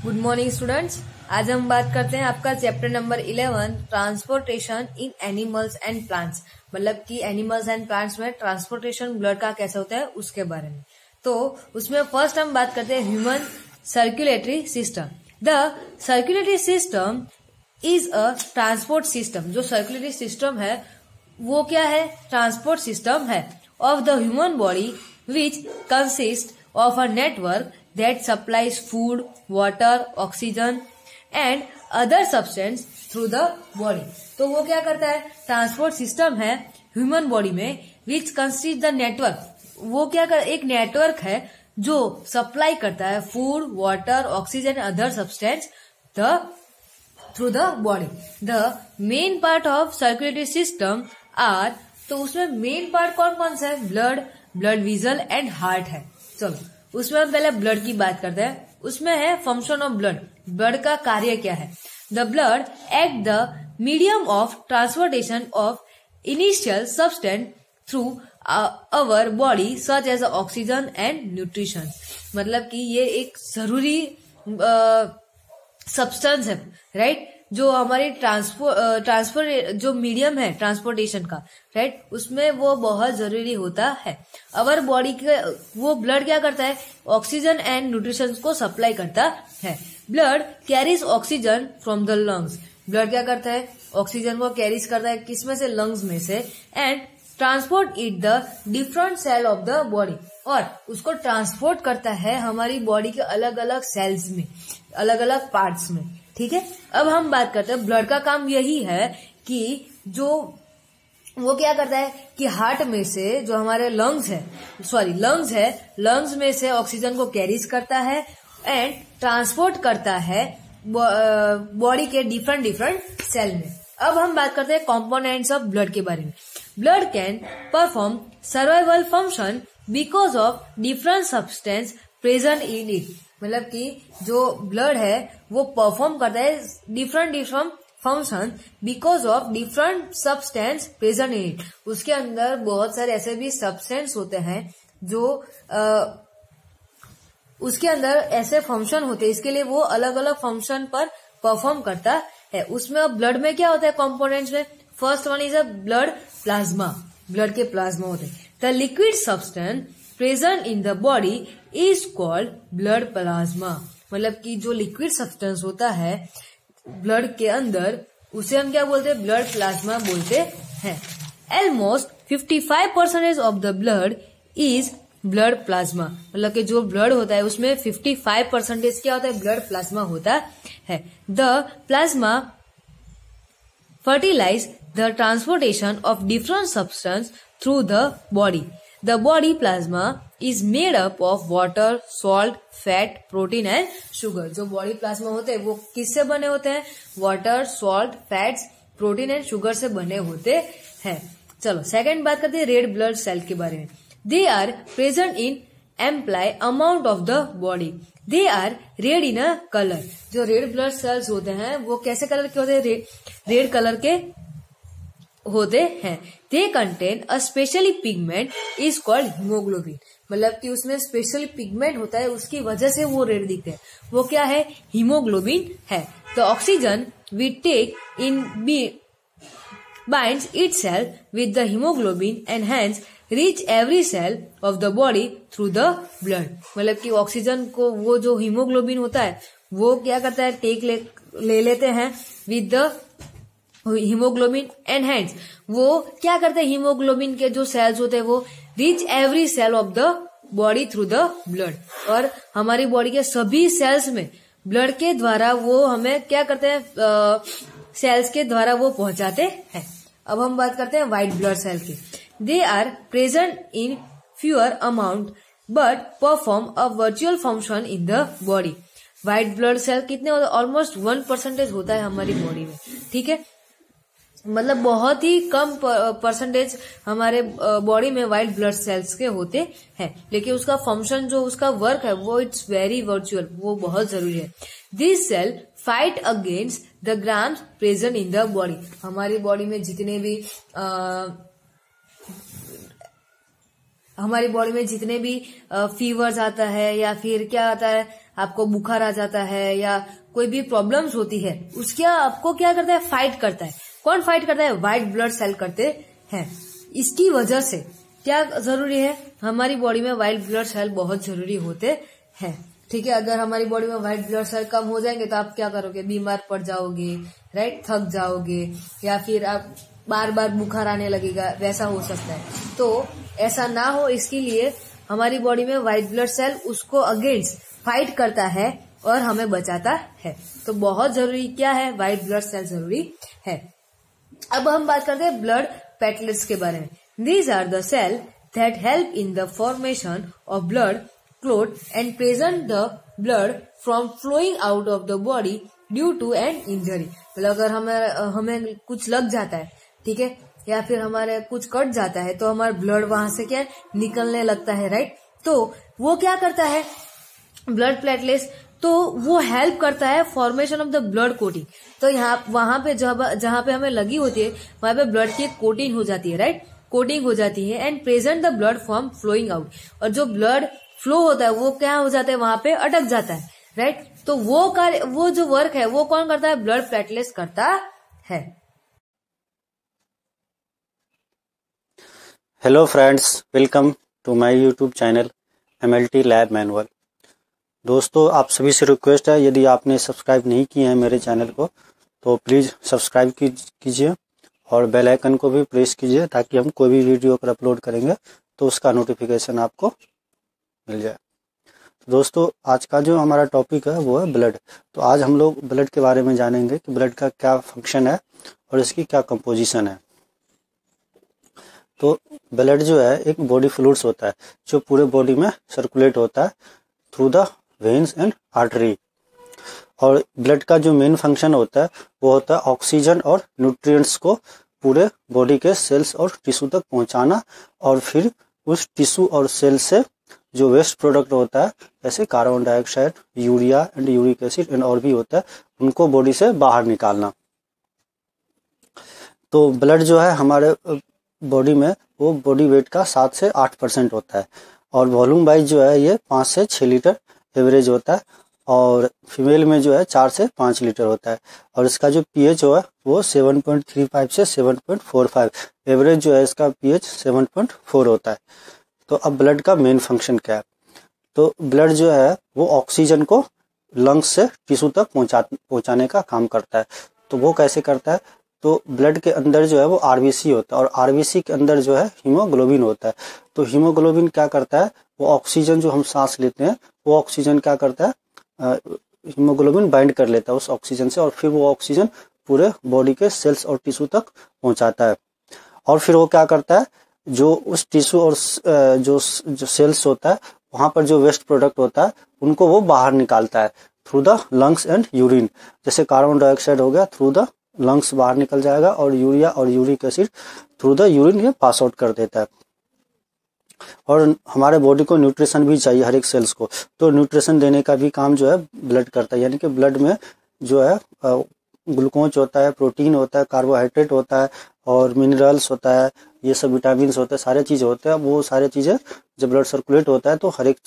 Good morning students. आज हम बात करते हैं आपका chapter number 11 transportation in animals and plants. मतलब कि एनिमल्स एंड प्लांट्स में ट्रांसपोर्टेशन ब्लड का कैसे होता है उसके बारे में। तो उसमें फर्स्ट हम बात करते हैं human circulatory system. The circulatory system is a transport system. जो सर्कुलेटरी सिस्टम है वो क्या है? ट्रांसपोर्ट सिस्टम है of the human body which consist of a network that supplies food, water, oxygen and other substance through the body। तो वो क्या करता है? ट्रांसपोर्ट सिस्टम है ह्यूमन बॉडी में विच कंसिस्ट द नेटवर्क। वो क्या कर एक नेटवर्क है जो सप्लाई करता है food, water, oxygen, other substance through the body. The main part of circulatory system are, तो उसमें मेन पार्ट कौन कौन सा है? ब्लड वेसल एंड हार्ट है। चलो उसमें हम पहले ब्लड की बात करते हैं। उसमें है फंक्शन ऑफ ब्लड। ब्लड का कार्य क्या है? The blood act the medium of transportation of initial substance through our body such as oxygen and nutrition. मतलब कि ये एक जरूरी सब्सटेंस है, राइट? जो हमारी ट्रांसपोर्ट जो मीडियम है ट्रांसपोर्टेशन का, राइट, उसमें वो बहुत जरूरी होता है। अवर बॉडी के वो ब्लड क्या करता है? ऑक्सीजन एंड न्यूट्रिशन को सप्लाई करता है। Blood carries oxygen from the lungs. Blood क्या करता है? ऑक्सीजन को कैरीज करता है किसमें से? लंग्स में से। And transport it the different cell of the body, और उसको ट्रांसपोर्ट करता है हमारी बॉडी के अलग अलग सेल्स में, अलग अलग पार्ट्स में। ठीक है, अब हम बात करते हैं ब्लड का काम यही है कि जो वो क्या करता है कि हार्ट में से जो हमारे लंग्स है, लंग्स में से ऑक्सीजन को कैरीज करता है एंड ट्रांसपोर्ट करता है बॉडी के डिफरेंट सेल में। अब हम बात करते हैं कंपोनेंट्स ऑफ ब्लड के बारे में। Blood can perform survival function because of different substance present in it. मतलब कि जो ब्लड है वो परफॉर्म करता है different function because of different substance present in it. उसके अंदर बहुत सारे ऐसे भी सब्सटेंस होते हैं जो उसके अंदर ऐसे फंक्शन होते हैं, इसके लिए वो अलग अलग फंक्शन पर परफॉर्म करता है। उसमें अब ब्लड में क्या होता है कंपोनेंट्स में? First one is a blood plasma. Blood के प्लाज्मा होते हैं। The liquid substance present in the body is called blood plasma. मतलब कि जो लिक्विड सब्सटेंस होता है ब्लड के अंदर उसे हम क्या बोलते हैं? ब्लड प्लाज्मा बोलते हैं। Almost 55% of the blood is blood plasma. मतलब कि जो ब्लड होता है उसमें 55% क्या होता है? ब्लड प्लाज्मा होता है। The plasma fertilize the transportation of different substance through the body. The body plasma is made up of water, salt, fat, protein and sugar. जो body plasma होते हैं वो किससे बने होते हैं? Water, salt, fats, protein and sugar से बने होते हैं। चलो सेकंड बात करते हैं रेड ब्लड सेल के बारे में। They are present in ample amount of the body. They are red in a color. जो रेड ब्लड सेल्स होते हैं वो कैसे कलर के होते हैं? रेड कलर के होते हैं। They contain a specially pigment is called hemoglobin. मतलब कि उसमें स्पेशल पिगमेंट होता है, उसकी वजह से वो रेड दिखते हैं। वो क्या है? हीमोग्लोबिन है। तो oxygen we take in binds itself with the hemoglobin and hence reach every cell of the body through the blood। मतलब कि ऑक्सीजन को वो जो हीमोग्लोबिन होता है वो क्या करता है? ले लेते हैं with the haemoglobin and hands वो क्या करते हैं? हीमोग्लोबिन के जो सेल्स होते हैं वो reach every cell of the body through the blood. और हमारी बॉडी के सभी सेल्स में ब्लड के द्वारा वो हमें क्या करते हैं? सेल्स के द्वारा वो पहुंचाते हैं। अब हम बात करते हैं व्हाइट ब्लड सेल की। They are present in fewer amount but perform a virtual function in the body. White blood cell कितने होते हैं? ऑलमोस्ट 1% होता है हमारी बॉडी में। ठीक है, मतलब बहुत ही कम परसेंटेज हमारे बॉडी में व्हाइट ब्लड सेल्स के होते हैं, लेकिन उसका फंक्शन जो उसका वर्क है वो इट्स वेरी वर्चुअल, वो बहुत जरूरी है। This cell fight against the grams present in the body. हमारी बॉडी में जितने भी फीवर्स आता है या फिर क्या आता है आपको बुखार आ जाता है या कोई भी प्रॉब्लम्स होती है, उसके आपको क्या करता है, फाइट करता है। कौन फाइट करता है, व्हाइट ब्लड सेल करते हैं। इसकी वजह से क्या जरूरी है, हमारी बॉडी में व्हाइट ब्लड सेल बहुत जरूरी होते हैं। ठीक है, अगर हमारी बॉडी में व्हाइट ब्लड सेल कम हो जाएंगे तो आप क्या करोगे, बीमार पड़ जाओगे, राइट, थक जाओगे, या फिर आप बार बार बुखार आने लगेगा, वैसा हो सकता है। तो ऐसा ना हो, इसके लिए हमारी बॉडी में व्हाइट ब्लड सेल उसको अगेंस्ट फाइट करता है और हमें बचाता है। तो बहुत जरूरी क्या है, व्हाइट ब्लड सेल जरूरी है। अब हम बात करते हैं ब्लड प्लेटलेट्स के बारे में। These are the cell that help in the formation of blood clot and prevent the blood from flowing out of the body due to an injury. मतलब अगर हमें कुछ लग जाता है, ठीक है, या फिर हमारे कुछ कट जाता है, तो हमारा ब्लड वहां से क्या निकलने लगता है, राइट। तो वो क्या करता है, ब्लड प्लेटलेट्स, तो वो हेल्प करता है formation of the blood coating. तो यहाँ वहां पे जहां पे हमें लगी होती है, वहां पे ब्लड की कोटिंग हो जाती है, राइट, कोटिंग हो जाती है, and present the blood from flowing out. और जो ब्लड फ्लो होता है वो क्या हो जाता है, वहां पे अटक जाता है, राइट। तो वो जो वर्क है वो कौन करता है, ब्लड प्लेटलेट्स करता है। Hello friends, welcome to my YouTube channel MLT lab manual. दोस्तों, आप सभी से रिक्वेस्ट है, यदि आपने सब्सक्राइब नहीं किए हैं मेरे चैनल को तो प्लीज़ सब्सक्राइब कीजिए और बेल आइकन को भी प्रेस कीजिए, ताकि हम कोई भी वीडियो अगर अपलोड करेंगे तो उसका नोटिफिकेशन आपको मिल जाए। दोस्तों, आज का जो हमारा टॉपिक है वो है ब्लड। तो आज हम लोग ब्लड के बारे में जानेंगे कि ब्लड का क्या फंक्शन है और इसकी क्या कंपोजिशन है। तो ब्लड जो है एक बॉडी फ्लूइड्स होता है जो पूरे बॉडी में सर्कुलेट होता है through the veins and artery. और ब्लड का जो मेन फंक्शन होता है वो होता है ऑक्सीजन और न्यूट्रिएंट्स को पूरे बॉडी के सेल्स और टिश्यू तक पहुंचाना, और फिर उस टिश्यू और सेल से जो वेस्ट प्रोडक्ट होता है, जैसे carbon dioxide, urea and uric acid and और भी होता है, उनको बॉडी से बाहर निकालना। तो ब्लड जो है हमारे बॉडी में वो बॉडी वेट का 7 से 8% होता है, और वॉल्यूम वाइज जो है ये 5 से 6 लीटर एवरेज होता है, और फीमेल में जो है 4 से 5 लीटर होता है। और इसका जो पीएच है वो 7.35 से 7.45, एवरेज जो है इसका पीएच 7.4 होता है। तो अब ब्लड का मेन फंक्शन क्या है, तो ब्लड जो है वो ऑक्सीजन को लंग्स से टिश्यू तक पहुंचाने का काम करता है। तो वो कैसे करता है, तो ब्लड के अंदर जो है वो आरबीसी होता है, और आरबीसी के अंदर जो है हीमोग्लोबिन होता है। तो हीमोग्लोबिन क्या करता है, वो ऑक्सीजन जो हम सांस लेते हैं वो ऑक्सीजन क्या करता है, हीमोग्लोबिन बाइंड कर लेता है उस ऑक्सीजन से, और फिर वो ऑक्सीजन पूरे बॉडी के सेल्स और टिश्यू तक पहुंचाता है। और फिर वो क्या करता है, जो उस टिश्यू और जो सेल्स होता है वहां पर जो वेस्ट प्रोडक्ट होता है उनको वो बाहर निकालता है through the lungs and urine. जैसे कार्बन डाइऑक्साइड हो गया, थ्रू द लंग्स बाहर निकल जाएगा, और यूरिया और uric acid through the urine ये पास आउट कर देता है। और हमारे बॉडी को न्यूट्रिशन भी चाहिए हर एक सेल्स को, तो न्यूट्रिशन देने का भी काम जो है ब्लड करता है। यानी कि ब्लड में जो है ग्लूकोज होता है, प्रोटीन होता है, कार्बोहाइड्रेट होता है, और मिनरल्स होता है, ये सब विटामिन होते हैं, सारे चीज़ होते हैं। वो सारे चीज़ें जब ब्लड सर्कुलेट होता है तो हर एक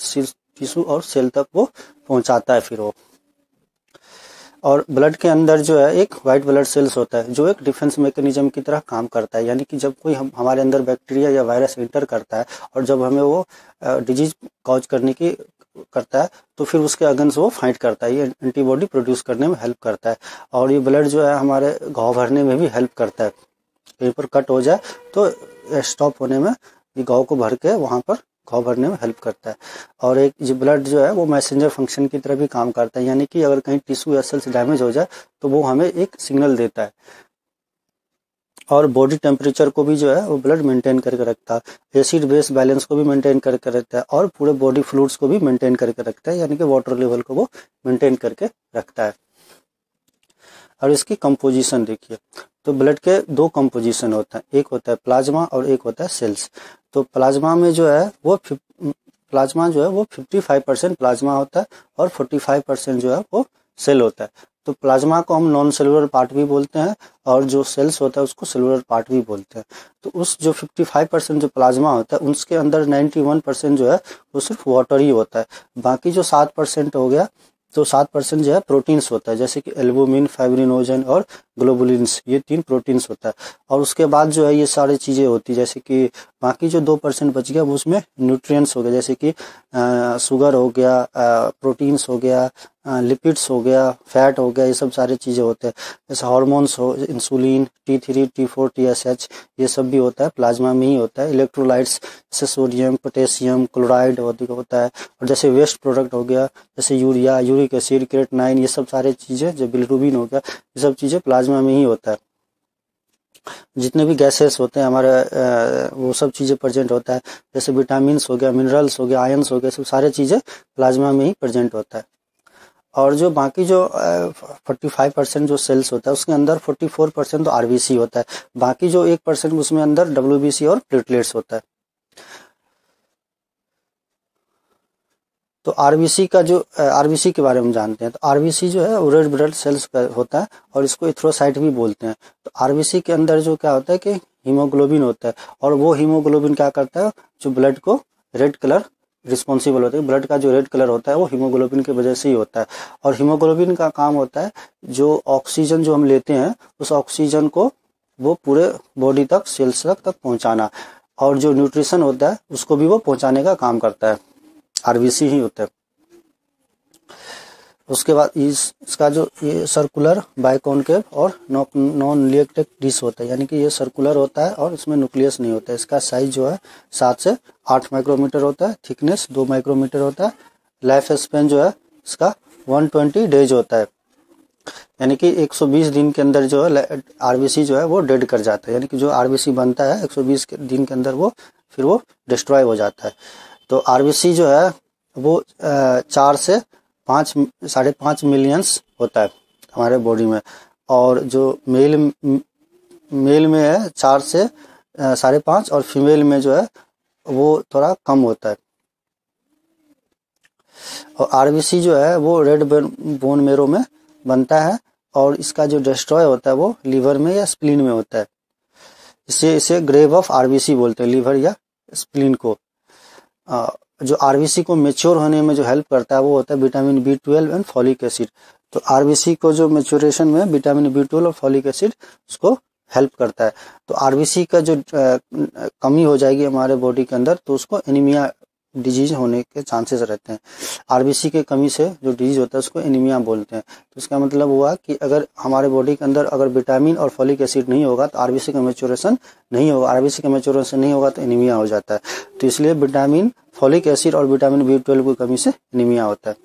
टिश्यू और सेल तक वो पहुंचाता है फिर वो। और ब्लड के अंदर जो है एक वाइट ब्लड सेल्स होता है जो एक डिफेंस मैकेनिज्म की तरह काम करता है। यानी कि जब कोई हमारे अंदर बैक्टीरिया या वायरस एंटर करता है और जब हमें वो डिजीज कॉज करने की करता है तो फिर उसके अगेंस्ट वो फाइट करता है, ये एंटीबॉडी प्रोड्यूस करने में हेल्प करता है। और ये ब्लड जो है हमारे घाव भरने में भी हेल्प करता है। कहीं पर कट हो जाए तो स्टॉप होने में ये घाव को भर के वहाँ पर घाव भरने में हेल्प करता है। और एक जो ब्लड जो है वो मैसेंजर फंक्शन की तरह भी काम करता है। यानी कि अगर कहीं टिश्यू या सेल्स डैमेज हो जाए तो वो हमें एक सिग्नल देता है। और बॉडी टेम्परेचर को भी जो है वो ब्लड मेंटेन करके रखता है, एसिड बेस बैलेंस को भी मेंटेन करके रखता है, और पूरे बॉडी फ्लूइड्स को भी मेंटेन करके रखता है। यानी कि वाटर लेवल को वो मेंटेन करके रखता है। और इसकी कंपोजिशन देखिए, तो ब्लड के दो कंपोजिशन होता है, एक होता है प्लाज्मा और एक होता है सेल्स। तो प्लाज्मा में जो है वो 55% प्लाज्मा होता है और 45% जो है वो सेल होता है। तो प्लाज्मा को हम नॉन सेलुलर पार्ट भी बोलते हैं और जो सेल्स होता है उसको सेलुलर पार्ट भी बोलते हैं। तो उस जो 55% जो प्लाज्मा होता है उसके अंदर 91% जो है वो सिर्फ वाटर ही होता है। बाकी जो 7% हो गया तो 7% जो है प्रोटीन्स होता है, जैसे कि एल्बुमिन, फाइब्रिनोजन और ग्लोबुलिन्स, ये 3 प्रोटीन्स होता है। और उसके बाद जो है ये सारी चीज़ें होती है, जैसे कि बाकी जो 2% बच गया वो उसमें न्यूट्रिएंट्स हो गया, जैसे कि शुगर हो गया, प्रोटीन्स हो गया, लिपिड्स हो गया, फैट हो गया, ये सब सारी चीज़ें होते हैं। जैसे हार्मोन्स हो, इंसुलिन, T3, T4, TSH, ये सब भी होता है प्लाज्मा में ही होता है। इलेक्ट्रोलाइट्स जैसे सोडियम, पोटेशियम, क्लोराइड होता है। और जैसे वेस्ट प्रोडक्ट हो गया, जैसे यूरिया, यूरिक एसिड, क्रेटनाइन, ये सब सारी चीज़ें, जो बिलिरुबिन हो गया, ये सब चीज़ें प्लाज्मा में ही होता है। जितने भी गैसेस होते हैं हमारे वो सब चीज़ें प्रेजेंट होता है, जैसे विटामिन्स हो गया, मिनरल्स हो गया, आयंस हो गया, सब सारे चीज़ें प्लाज्मा में ही प्रेजेंट होता है। और जो बाकी जो 45% जो सेल्स होता है उसके अंदर 44% तो आरबीसी होता है, बाकी जो 1% उसमें अंदर डब्ल्यूबीसी और प्लेटलेट्स होता है। तो आरबीसी का जो आरबीसी के बारे में जानते हैं, तो आरबीसी जो है वो रेड ब्लड सेल्स का होता है और इसको एरिथ्रोसाइट भी बोलते हैं। तो आरबीसी के अंदर जो क्या होता है कि हीमोग्लोबिन होता है, और वो हीमोग्लोबिन क्या करता है, जो ब्लड को रेड कलर रिस्पॉन्सिबल होता है। ब्लड का जो रेड कलर होता है वो हीमोग्लोबिन की वजह से ही होता है। और हीमोग्लोबिन का काम होता है जो ऑक्सीजन जो हम लेते हैं उस ऑक्सीजन को वो पूरे बॉडी तक, सेल्स तक पहुंचाना, और जो न्यूट्रिशन होता है उसको भी वो पहुंचाने का काम करता है, आरबीसी ही होता है। उसके बाद इसका जो ये सर्कुलर, बाइकॉन्केव और नॉन लिएक्टिक डिश होता है, यानी कि ये सर्कुलर होता है और इसमें न्यूक्लियस नहीं होता है। इसका साइज जो है 7 से 8 माइक्रोमीटर होता है, थिकनेस 2 माइक्रोमीटर होता है, लाइफ स्पेन जो है इसका 120 डेज होता है, यानी कि 120 दिन के अंदर जो है आरबीसी जो है वो डेड कर जाता है, यानी कि जो आरबीसी बनता है 120 दिन के अंदर वो फिर वो डिस्ट्रॉय हो जाता है। तो आरबीसी जो है वो 4 से 5.5 मिलियंस होता है हमारे बॉडी में, और जो मेल में है 4 से 5.5, और फीमेल में जो है वो थोड़ा कम होता है। और आरबीसी जो है वो रेड बोन मेरो में बनता है, और इसका जो डिस्ट्रॉय होता है वो लीवर में या स्प्लीन में होता है। इसे ग्रेव ऑफ आरबीसी बोलते हैं, लीवर या स्प्लीन को। जो आरबीसी को मेच्योर होने में जो हेल्प करता है वो होता है vitamin B12 and folic acid. तो आरबीसी को जो मेच्योरेशन में विटामिन B12 और फॉलिक एसिड उसको हेल्प करता है। तो आरबीसी का जो कमी हो जाएगी हमारे बॉडी के अंदर तो उसको एनीमिया डिजीज होने के चांसेस रहते हैं। आरबीसी के कमी से जो डिजीज होता है उसको एनीमिया बोलते हैं। तो इसका मतलब हुआ कि अगर हमारे बॉडी के अंदर अगर विटामिन और फॉलिक एसिड नहीं होगा तो आरबीसी का मैच्योरेशन नहीं होगा, आरबीसी का मैच्योरेशन नहीं होगा तो एनीमिया हो जाता है। तो इसलिए विटामिन, फॉलिक एसिड और विटामिन B12 की कमी से एनीमिया होता है।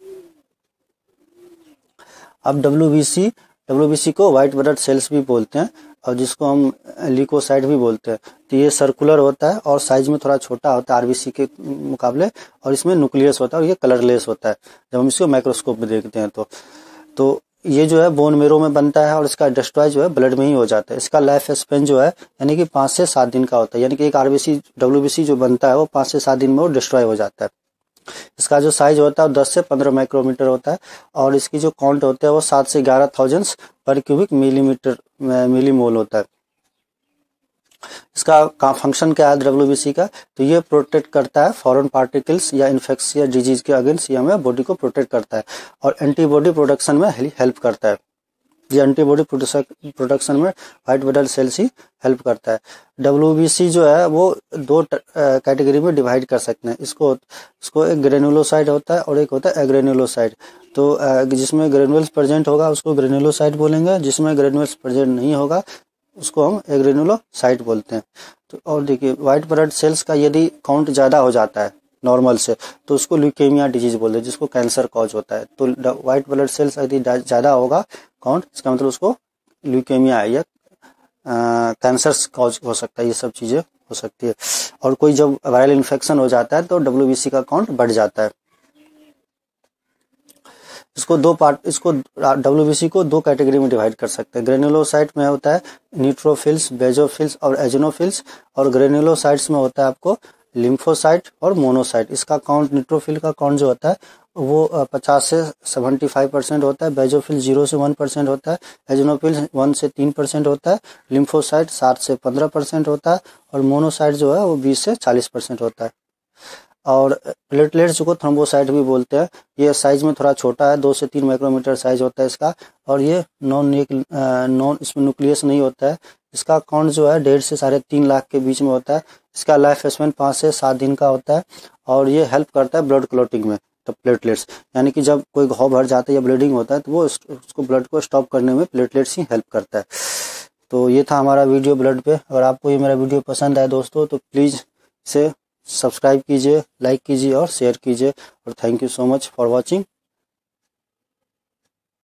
अब डब्ल्यूबीसी को व्हाइट ब्लड सेल्स भी बोलते हैं, और जिसको हम ल्यूकोसाइट भी बोलते हैं। तो ये सर्कुलर होता है और साइज में थोड़ा छोटा होता है आरबीसी के मुकाबले, और इसमें न्यूक्लियस होता है और ये कलरलेस होता है जब हम इसको माइक्रोस्कोप में देखते हैं। तो ये जो है बोन मेरो में बनता है और इसका डिस्ट्रॉय जो है ब्लड में ही हो जाता है। इसका लाइफ स्पेन जो है यानी कि 5 से 7 दिन का होता है, यानी कि एक आरबीसी डब्ल्यूबीसी जो बनता है वो 5 से 7 दिन में वो डिस्ट्रॉय हो जाता है। इसका जो साइज होता है 10 से 15 माइक्रोमीटर होता है, और इसकी जो काउंट होता है वो 7 से 11,000 पर क्यूबिक मिलीमोल होता है। इसका फंक्शन क्या है डब्ल्यूबीसी का, तो ये प्रोटेक्ट करता है फॉरेन पार्टिकल्स या इन्फेक्शियस डिजीज के अगेंस्ट, ये हमें बॉडी को प्रोटेक्ट करता है, और एंटीबॉडी प्रोडक्शन में हेल्प करता है। ये एंटीबॉडी प्रोडक्शन में व्हाइट ब्लड सेल्स ही हेल्प करता है। डब्ल्यूबीसी जो है वो 2 कैटेगरी में डिवाइड कर सकते हैं। इसको एक ग्रेनुलोसाइट होता है और एक होता है एग्रेनुलोसाइट। तो जिसमें ग्रेनुल्स प्रेजेंट होगा उसको ग्रेनुलोसाइट बोलेंगे, जिसमें ग्रेनुल्स प्रेजेंट नहीं होगा उसको हम एग्रेनुलोसाइट बोलते हैं। तो और देखिए व्हाइट ब्लड सेल्स का यदि काउंट ज़्यादा हो जाता है नॉर्मल से तो उसको ल्यूकेमिया डिजीज बोलते हैं, जिसको कैंसर कॉज होता है। तो व्हाइट ब्लड सेल्स यदि ज़्यादा होगा काउंट, इसका मतलब उसको ल्यूकेमिया है या कैंसर कॉज हो सकता है, ये सब चीज़ें हो सकती है। और कोई जब वायरल इन्फेक्शन हो जाता है तो डब्ल्यूबीसी का काउंट बढ़ जाता है। इसको डब्ल्यूबीसी को 2 कैटेगरी में डिवाइड कर सकते हैं। ग्रेनुलोसाइट में होता है न्यूट्रोफिल्स, बेजोफिल्स और एजिनोफिल्स, और ग्रेनुलोसाइट्स में होता है आपको लिम्फोसाइट और मोनोसाइट। इसका काउंट, न्यूट्रोफिल का काउंट जो होता है वो 50 से 75% होता है, बेजोफिल 0 से 1% होता है, एजनोफिल 1 से 3% होता है, लिम्फोसाइट 7 से 15% होता है और मोनोसाइट जो है वो 20 से 40% होता है। और प्लेटलेट्स को थ्रोम्बोसाइट भी बोलते हैं। ये साइज में थोड़ा छोटा है, 2 से 3 माइक्रोमीटर साइज होता है इसका, और ये नॉन इसमें न्यूक्लियस नहीं होता है। इसका काउंट जो है 1.5 से 3.5 लाख के बीच में होता है। इसका लाइफ स्पैन 5 से 7 दिन का होता है और ये हेल्प करता है ब्लड क्लॉटिंग में। तो प्लेटलेट्स यानी कि जब कोई घाव भर जाता है या ब्लीडिंग होता है तो वो उसको ब्लड को स्टॉप करने में प्लेटलेट्स ही हेल्प करता है। तो ये था हमारा वीडियो ब्लड पे। अगर आपको ये मेरा वीडियो पसंद आए दोस्तों तो प्लीज़ इसे सब्सक्राइब कीजिए, लाइक कीजिए और शेयर कीजिए। और thank you so much for watching.